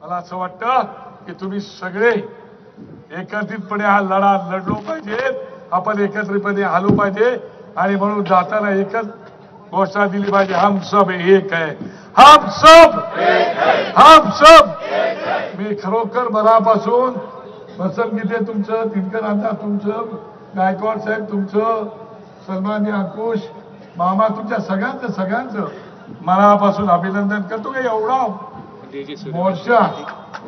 मला असं वाटतं की तुम्ही सगळे एकत्रितपणे हा लढा लढलो पाहिजे, आपण एकत्रितपणे आलो पाहिजे आणि म्हणून जाताना एकच घोषणा दिली पाहिजे, हम सब एक है, हम सब हम सब. मी खरोखर मनापासून वसंत गीते तुमचं, दिनकर अण्णा तुमचं, गायकवाड साहेब तुमचं, सन्माननीय अंकुश मामा तुमच्या सगळ्यांचं मनापासून अभिनंदन करतो. की एवढा मोर्चा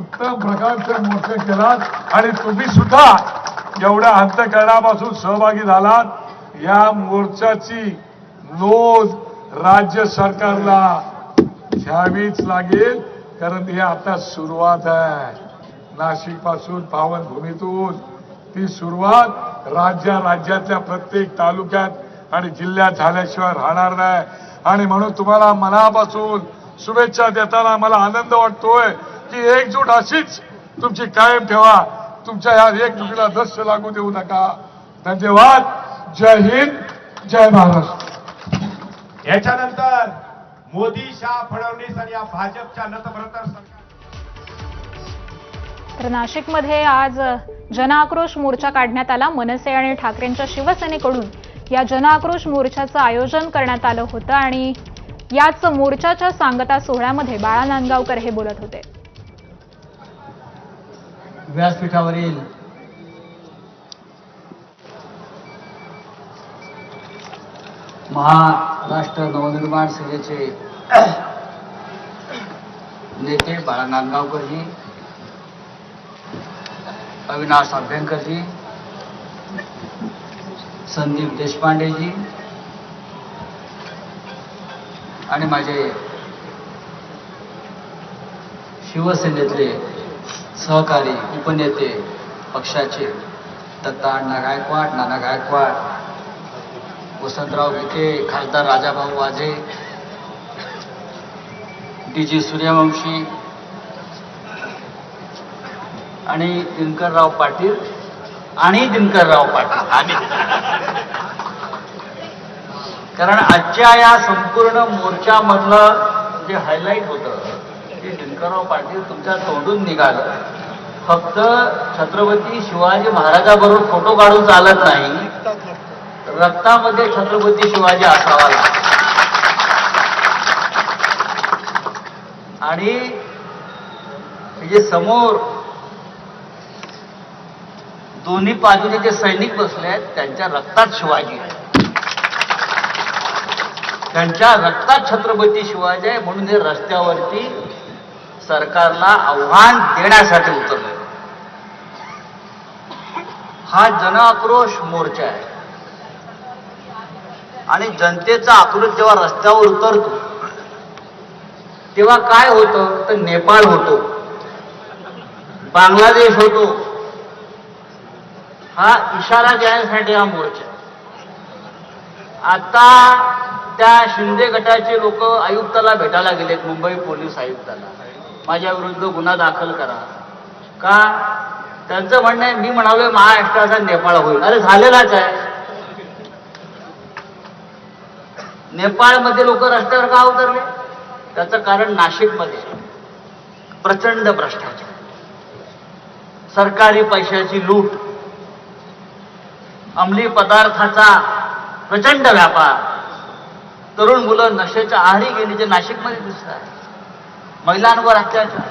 उत्तम प्रकारचा मोर्चा केलात आणि तुम्ही सुद्धा एवढ्या अंतःकरणापासून सहभागी झालात. या मोर्चाची नोंद राज्य सरकारला घ्यावीच लागेल, कारण ही आता सुरुवात आहे. नाशिक पासून पावनभूमीतून ती सुरुवात राज्यातल्या प्रत्येक तालुक्यात आणि जिल्ह्यात झाल्याशिवाय राहणार नाही. आणि म्हणून तुम्हाला मनापासून शुभेच्छा देताना मला आनंद वाटतोय की एकजूट अशीच तुमची कायम ठेवा. तुमच्या या एकजुटीला दस्त लागू देऊ नका. धन्यवाद. जय हिंद, जय महाराष्ट्र. याच्यानंतर मोदी, शाह, फडणवीस आणि या भाजपच्या नतभ्रतर सरकार. तर नाशिकमध्ये आज जनआक्रोश मोर्चा काढण्यात आला. मनसे आणि ठाकरेंच्या शिवसेनेकडून या जनआक्रोश मोर्चाचं आयोजन करण्यात आलं होतं आणि याच मोर्चाच्या सांगता सोहळ्यामध्ये बाळा नांदगावकर हे बोलत होते. व्यासपीठावरील महाराष्ट्र नवनिर्माण सेनेचे नेते बाळा नांदगावकरजी, अविनाश अभ्यंकरजी, संदीप देशपांडेजी आणि माझे शिवसेनेतले सहकारी उपनेते पक्षाचे दत्ता गायकवाड, नाना गायकवाड, वसंतराव गीते, खासदार राजाभाऊ वाजे, डी.जी. सूर्यवंशी आणि दिनकरराव पाटील कारण आजच्या या संपूर्ण मोर्चामधलं जे हायलाईट होतं ते दिनकरराव पाटील तुमच्या तोंडून निघालं. फक्त छत्रपती शिवाजी महाराजाबरोबर फोटो काढून चालत नाही, रक्तामध्ये छत्रपती शिवाजी असावा लागतो. आणि जे समोर दोन्ही बाजूने जे सैनिक बसले आहेत त्यांच्या रक्तात शिवाजी आहे, त्यांच्या रक्तात छत्रपती शिवाजी आहे. म्हणून हे रस्त्यावरती सरकारला आव्हान देण्यासाठी उतरले. हा जनआक्रोश मोर्चा आहे आणि जनतेचा आक्रोश जेव्हा रस्त्यावर उतरतो तेव्हा काय होतं तर नेपाळ होतो, बांगलादेश होतो. हा इशारा देण्यासाठी हा मोर्चा. आता त्या शिंदे गटाचे लोक आयुक्ताला भेटायला गेलेत, मुंबई पोलीस आयुक्ताला, माझ्या विरुद्ध गुन्हा दाखल करा. का? त्यांचं म्हणणं आहे मी म्हणालोय महाराष्ट्राचा नेपाळ होईल. अरे झालेलाच आहे. नेपाळमध्ये लोक रस्त्यावर का उतरले? त्याचं कारण नाशिकमध्ये प्रचंड भ्रष्टाचार, सरकारी पैशाची लूट, अंमली पदार्थाचा प्रचंड व्यापार, तरुण मुलं नशेच्या आहारी गेली नाशिकमध्ये दिसतात, महिलांवर अत्याचार.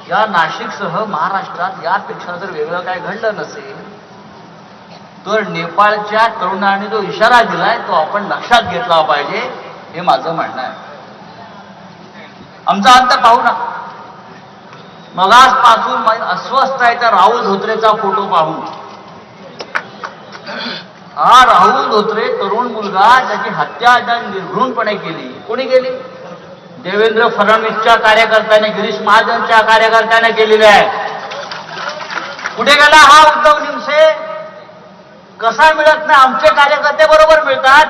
या नाशिकसह महाराष्ट्रात यापेक्षा जर वेगळं काय घडलं नसेल तर नेपाळच्या तरुणांनी जो इशारा दिलाय तो आपण लक्षात घेतला पाहिजे, हे माझं म्हणणं आहे. आमचा अंत पाहू ना. मगासपासून अस्वस्थ आहे त्या राहुल धोत्रेचा फोटो पाहून. हा राहुल धोत्रे तरुण मुलगा ज्याची हत्या निर्घृणपणे केली. कोणी केली? देवेंद्र फडणवीसच्या कार्यकर्त्याने, गिरीश महाजनच्या कार्यकर्त्याने केलेली आहे. कुठे गेला हा उद्धव निमसे? कसा मिळत नाही? आमचे कार्यकर्ते बरोबर मिळतात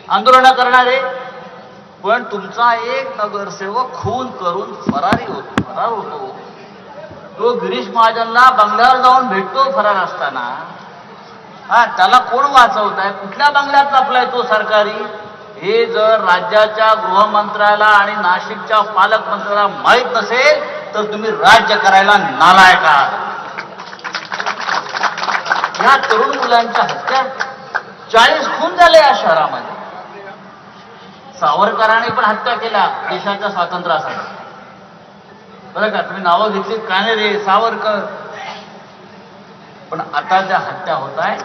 आंदोलन करणारे, पण तुमचा एक नगरसेवक खून करून फरार होतो. तो गिरीश महाजनला बंगल्यावर जाऊन भेटतो फरार असताना. त्याला कोण वाचवत आहे? कुठल्या बंगल्यात लपलाय तो सरकारी? हे जर राज्याच्या गृहमंत्र्याला आणि नाशिकच्या पालकमंत्र्याला माहीत नसेल तर तुम्ही राज्य करायला नालायक आहात. या तरुण मुलांच्या हत्या 40 खून झाले या शहरामध्ये. सावरकरांनी पण हत्या केल्या देशाच्या स्वातंत्र्यासाठी. बरं का, तुम्ही नावं घेतली कानेरे, सावरकर, पण आता ज्या हत्या होत आहे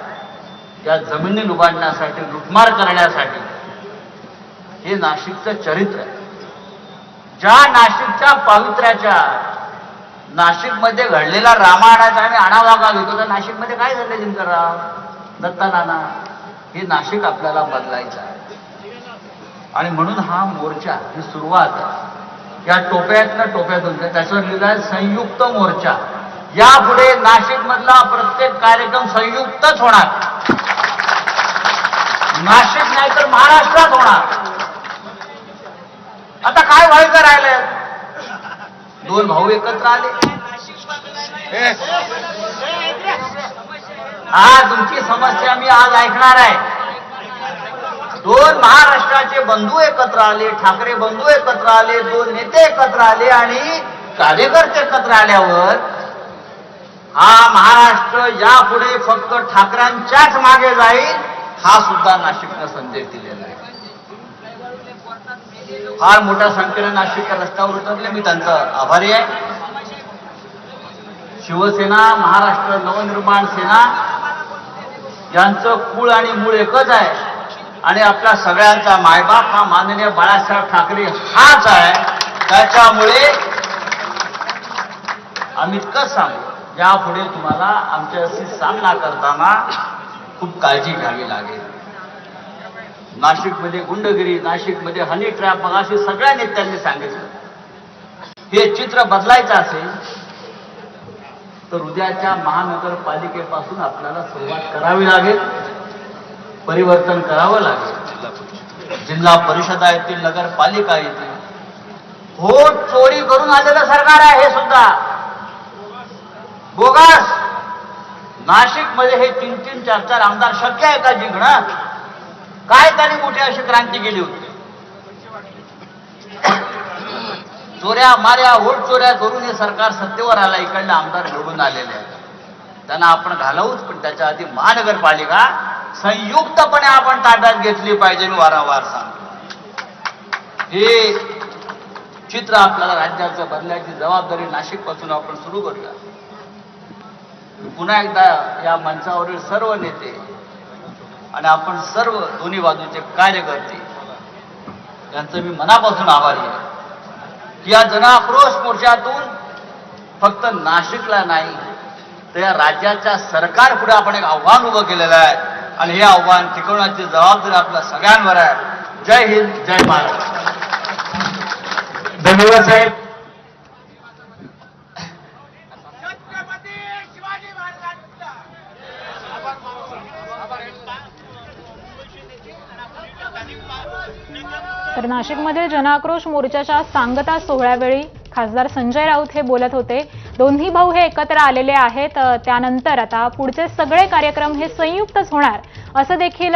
त्या जमिनी लुबाडण्यासाठी, लुटमार करण्यासाठी, हे नाशिकचं चरित्र आहे. ज्या नाशिकच्या पावित्र्याच्या, नाशिकमध्ये घडलेला रामायणाचा आम्ही आढावा का घेतो, तर नाशिकमध्ये काय झालं दिनकरराव, दत्ता नाना, हे नाशिक आपल्याला बदलायचं आहे. आणि म्हणून हा मोर्चा, ही सुरुवात आहे. या टोप्यातनं टोप्यातून त्याच्यावर लिहिलं आहे संयुक्त मोर्चा. यापुढे नाशिक मधला प्रत्येक कार्यक्रम संयुक्तच होणार. नाशिक नाही तर महाराष्ट्रात होणार. आता काय व्हायचं राहिलंय, दोन भाऊ एकत्र आले. आज तुमची समस्या मी आज ऐकणार आहे. दोन महाराष्ट्राचे बंधू एकत्र आले, ठाकरे बंधू एकत्र आले, दोन नेते एकत्र आले आणि कार्यकर्ते एकत्र आल्यावर हा महाराष्ट्र यापुढे फक्त ठाकऱ्यांच्याच मागे जाईल, हा सुद्धा नाशिकनं संदेश दिलेला आहे. फार मोठ्या संख्येने नाशिकच्या रस्त्यावर उतरले, मी त्यांचा आभारी आहे. शिवसेना, महाराष्ट्र नवनिर्माण सेना यांचं कुळ आणि मूळ एकच आहे आणि आपल्या सगळ्यांचा मायबाप हा माननीय बाळासाहेब ठाकरे हाच आहे. त्याच्यामुळे आम्ही इतकंच सांगू, यापुढे तुम्हाला आमच्याशी सामना करताना खूप काळजी घ्यावी लागेल. नाशिकमध्ये गुंडगिरी, नाशिकमध्ये हनी ट्रॅप, मग अशी सगळ्या नेत्यांनी सांगितलं. हे चित्र बदलायचं असेल तर उद्याच्या महानगरपालिकेपासून आपल्याला सुरुवात करावी लागेल, परिवर्तन करावं लागेल. जिल्हा परिषदा येतील, नगरपालिका येतील. व्होट चोरी करून आलेलं सरकार आहे हे सुद्धा बोगस. नाशिकमध्ये हे 3-3, 4-4 आमदार शक्य आहे का जिंकणं? काय त्यांनी मोठी अशी क्रांती केली होती? चोऱ्या माऱ्या, व्होट चोऱ्या करून हे सरकार सत्तेवर आला. इकडले आमदार निवडून आलेले आहेत, त्यांना आपण घालवूच. पण त्याच्या आधी महानगरपालिका संयुक्तपणे आपण ताब्यात घेतली पाहिजे. मी वारंवार सांगतो, हे चित्र आपल्याला राज्याचं बदलायची जबाबदारी नाशिकपासून आपण सुरू करूया. पुन्हा एकदा या मंचावरील सर्व नेते आणि आपण सर्व दोन्ही बाजूचे कार्यकर्ते यांचं मी मनापासून आभारी आहे की या जनआक्रोश मोर्चातून फक्त नाशिकला नाही तर या राज्याच्या सरकार पुढे आपण एक आव्हान उभं केलेलं आहे आणि हे आव्हान टिकवण्याची जबाबदारी आपल्या सगळ्यांवर आहे. जय हिंद, जय महाराष्ट्र. धन्यवाद साहेब. तर नाशिकमधील जनआक्रोश मोर्चाच्या सांगता सोहळ्यावेळी खासदार संजय राऊत हे बोलत होते. दोन्ही भाऊ हे एकत्र आलेले आहेत. त्यानंतर आता पुढचे सगळे कार्यक्रम हे संयुक्तच होणार असं देखील